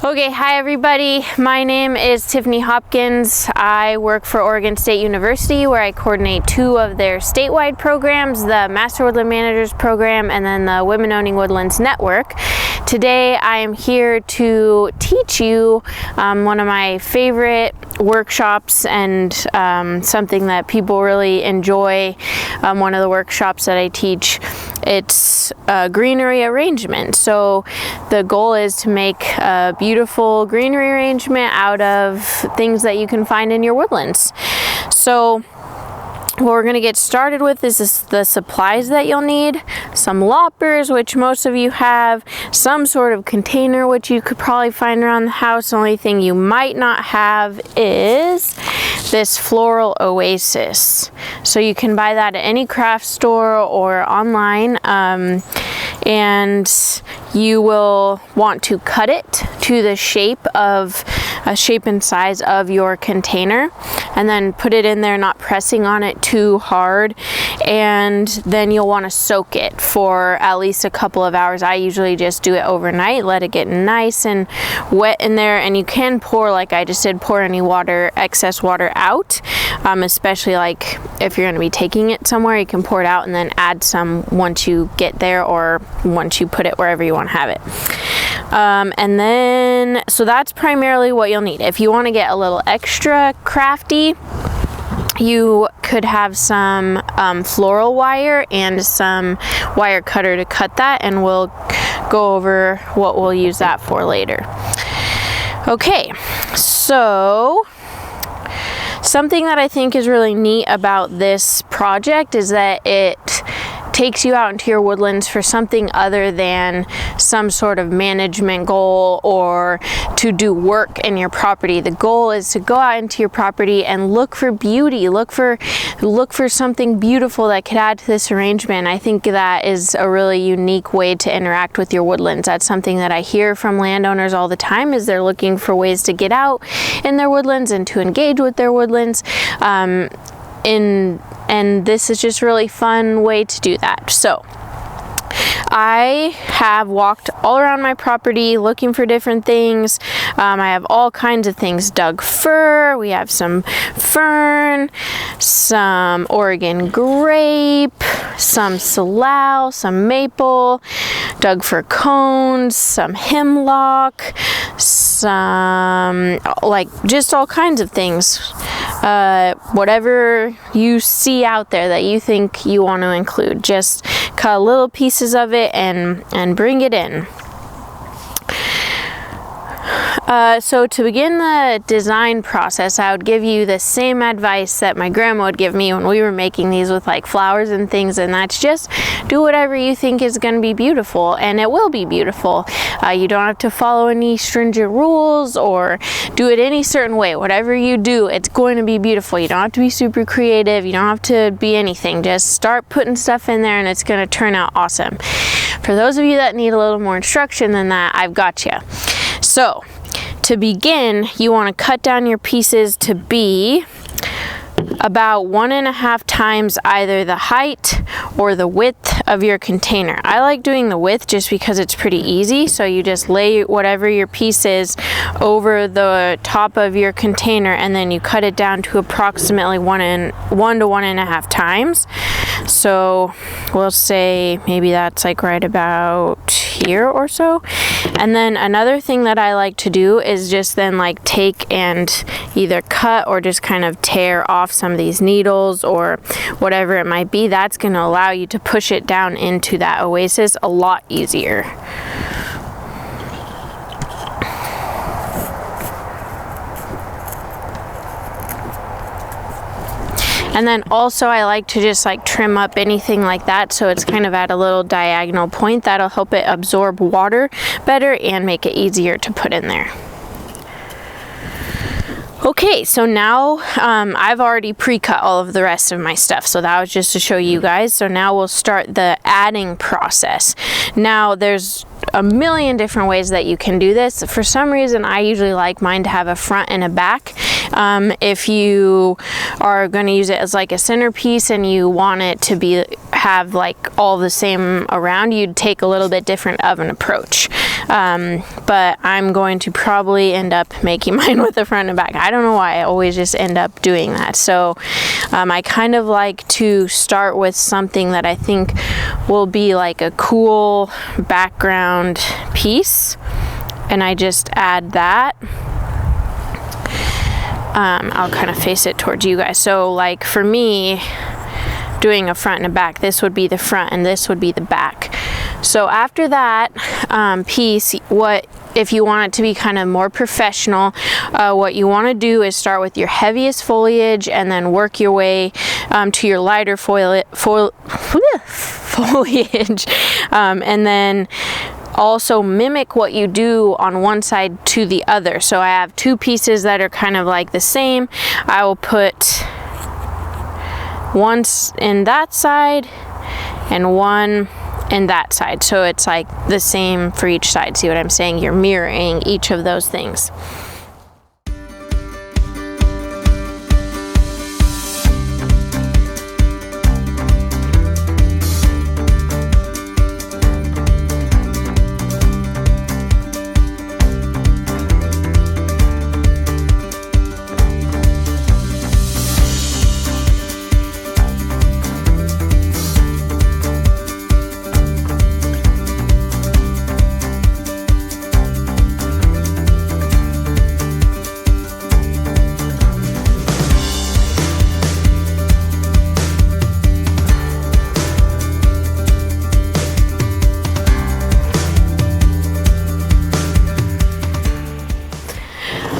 Okay, hi everybody. My name is Tiffany Hopkins. I work for Oregon State University, where I coordinate two of their statewide programs, the Master Woodland Managers Program and then the Women Owning Woodlands Network. Today I am here to teach you one of my favorite workshops and something that people really enjoy. One of the workshops that I teach, it's a greenery arrangement. So the goal is to make a beautiful greenery arrangement out of things that you can find in your woodlands. So what we're going to get started with is the supplies that you'll need. Some loppers, which most of you have, some sort of container, which you could probably find around the house. The only thing you might not have is this Floral Oasis. So you can buy that at any craft store or online, and you will want to cut it to the shape and size of your container, and then put it in there, not pressing on it too hard, and then you'll want to soak it for at least a couple of hours. I usually just do it overnight, let it get nice and wet in there, and you can pour, like I just did, pour any excess water out, especially like if you're going to be taking it somewhere, you can pour it out and then add some once you get there or once you put it wherever you want to have it. And then, so that's primarily what you'll need. If you want to get a little extra crafty, you could have some floral wire and some wire cutter to cut that, and we'll go over what we'll use that for later. Okay, so something that I think is really neat about this project is that it takes you out into your woodlands for something other than some sort of management goal or to do work in your property. The goal is to go out into your property and look for beauty, look for something beautiful that could add to this arrangement. I think that is a really unique way to interact with your woodlands. That's something that I hear from landowners all the time, is they're looking for ways to get out in their woodlands and to engage with their woodlands. And this is just a really fun way to do that. So I have walked all around my property looking for different things. I have all kinds of things. Dug fir, we have some fern, some Oregon grape, some salal, some maple, dug fir cones, some hemlock, some, like, just all kinds of things. Whatever you see out there that you think you want to include, just cut little pieces of it and bring it in. So to begin the design process, I would give you the same advice that my grandma would give me when we were making these with like flowers and things, and that's just do whatever you think is going to be beautiful, and it will be beautiful. You don't have to follow any stringent rules or do it any certain way. Whatever you do, it's going to be beautiful. You don't have to be super creative. You don't have to be anything. Just start putting stuff in there and it's going to turn out awesome. For those of you that need a little more instruction than that, I've got you. So to begin, you want to cut down your pieces to be about 1.5 times either the height or the width of your container. I like doing the width just because it's pretty easy. So you just lay whatever your piece is over the top of your container, and then you cut it down to approximately 1 to 1.5 times. So we'll say maybe that's like right about here or so. And then another thing that I like to do is just then like take and either cut or just kind of tear off some of these needles or whatever it might be. That's going to allow you to push it down into that oasis a lot easier. And then also I like to just like trim up anything like that so it's kind of at a little diagonal point. That'll help it absorb water better and make it easier to put in there. Okay, so now I've already pre-cut all of the rest of my stuff, so that was just to show you guys. So now we'll start the adding process. Now there's a million different ways that you can do this. For some reason, I usually like mine to have a front and a back. If you are going to use it as like a centerpiece and you want it to be have like all the same around, you'd take a little bit different of an approach. But I'm going to probably end up making mine with the front and back. I don't know why, I always just end up doing that. So I kind of like to start with something that I think will be like a cool background piece, and I just add that. I'll kind of face it towards you guys. So like for me, doing a front and a back, this would be the front and this would be the back. So after that piece, if you want it to be kind of more professional, what you want to do is start with your heaviest foliage and then work your way to your lighter foliage, and then also mimic what you do on one side to the other. So I have two pieces that are kind of like the same. I will put one in that side and one in that side, so it's like the same for each side. See what I'm saying? You're mirroring each of those things.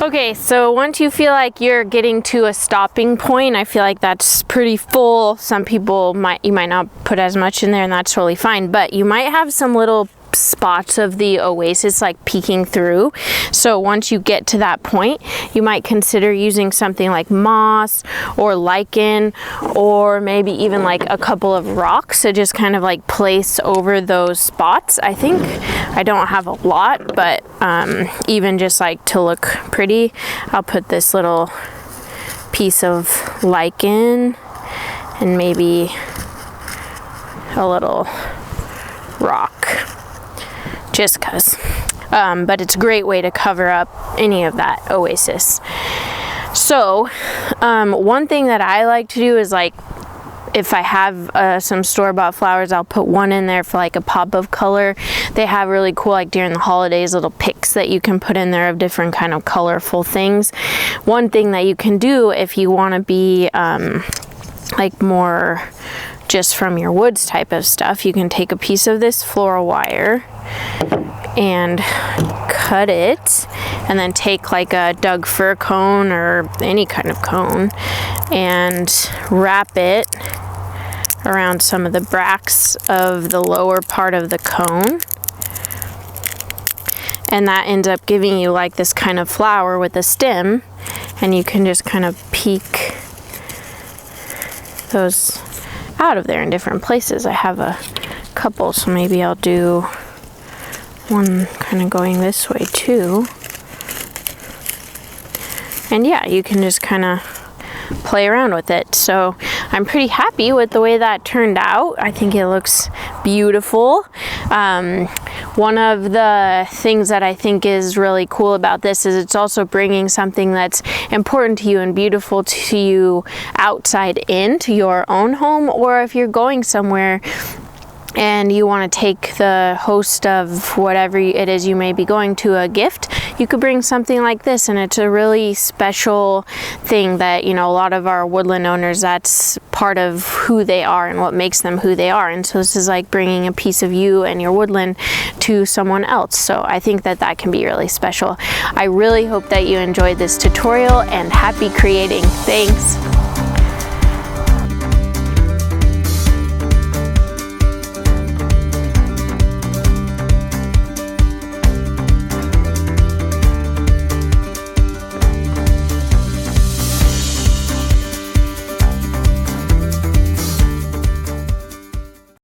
Okay, so once you feel like you're getting to a stopping point, I feel like that's pretty full. Some people you might not put as much in there, and that's totally fine, but you might have some little spots of the oasis like peeking through. So once you get to that point, you might consider using something like moss or lichen, or maybe even like a couple of rocks to just kind of like place over those spots. I think I don't have a lot, but even just like to look pretty, I'll put this little piece of lichen and maybe a little rock, just cause. But it's a great way to cover up any of that oasis. So one thing that I like to do is, like, if I have some store-bought flowers, I'll put one in there for like a pop of color. They have really cool, like during the holidays, little picks that you can put in there of different kind of colorful things. One thing that you can do if you want to be like more just from your woods type of stuff, you can take a piece of this floral wire and cut it, and then take like a Doug fir cone or any kind of cone and wrap it around some of the bracts of the lower part of the cone, and that ends up giving you like this kind of flower with a stem, and you can just kind of peek those out of there in different places. I have a couple, so maybe I'll do one kind of going this way too. And yeah, you can just kind of play around with it. So I'm pretty happy with the way that turned out. I think it looks beautiful. One of the things that I think is really cool about this is it's also bringing something that's important to you and beautiful to you outside into your own home, or if you're going somewhere and you want to take the host of whatever it is you may be going to a gift, you could bring something like this, and it's a really special thing that, you know, a lot of our woodland owners, that's part of who they are and what makes them who they are. And so this is like bringing a piece of you and your woodland to someone else. So I think that that can be really special. I really hope that you enjoyed this tutorial, and happy creating. Thanks.